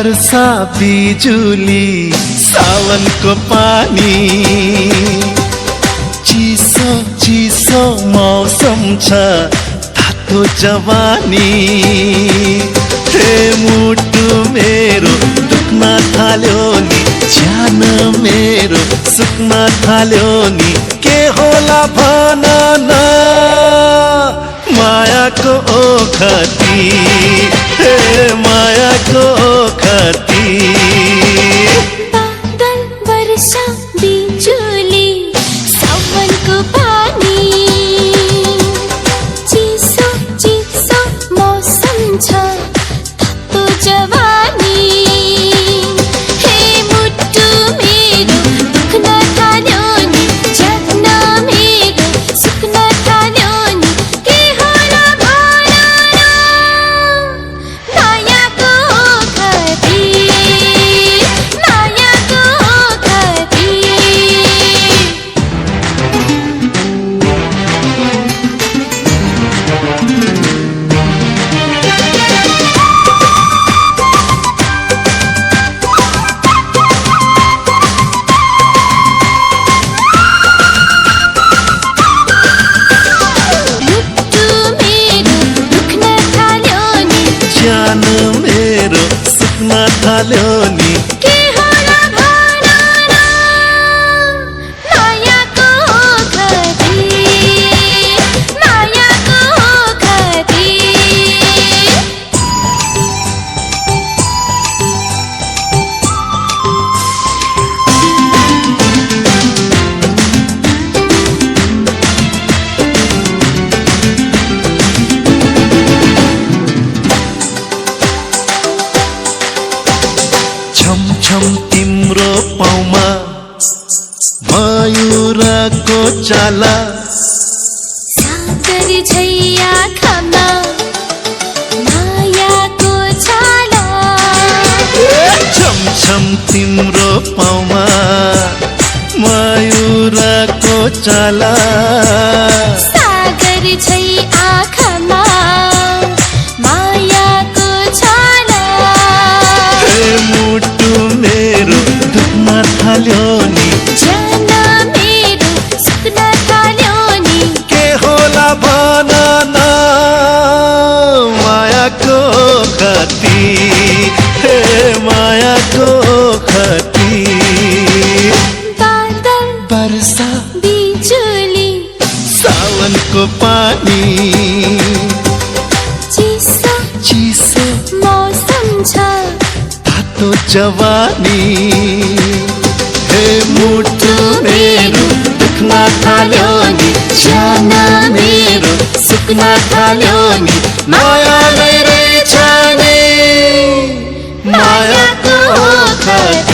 वर्षा बिजुली सावनको पानी चिसो चिसो मौसम छ तातो जवानी हे मुटु मेरो दुख्न थाल्यो नि ज्यान मेरो सुक्न थाल्यो नि के होला भन न मायाको ओखती हे मायाको ओखती बादल वर्षा बिजुली सावनको पानी चिसो चिसो मौसम छ तातो जवानी हे मुटु मेरो दुख्न थाल्यो नि ज्यान मेरो सुक्न थाल्यो नि के होला भन न मायाको ओखती मायाको ओखती ज्यान मेरो सुक्न थाल्यो नि के होला भन न मायाको ओखती मायाको ओखती छम छम तिम्रो पाउमा मयूरको चाला सागर झैया खामा मायाको छाला छम छम तिम्रो पाउमा मयूरको चाला सागर झै आँखामा मायाको छाला हे मुटु मेरो दुख्न थाल्यो नि ज्यान मेरो सुक्न थाल्यो नि के होला भन न मायाको ओखती हे मायाको ओखती बादल वर्षा बिजुली सावनको पानी चिसो चिसो मौसम छ तातो जवानी हे मुटु मेरो दुख्न थाल्यो नि ज्यान मेरो सुक्न थाल्यो नि माया नै रहेछ नि मायाको ओखती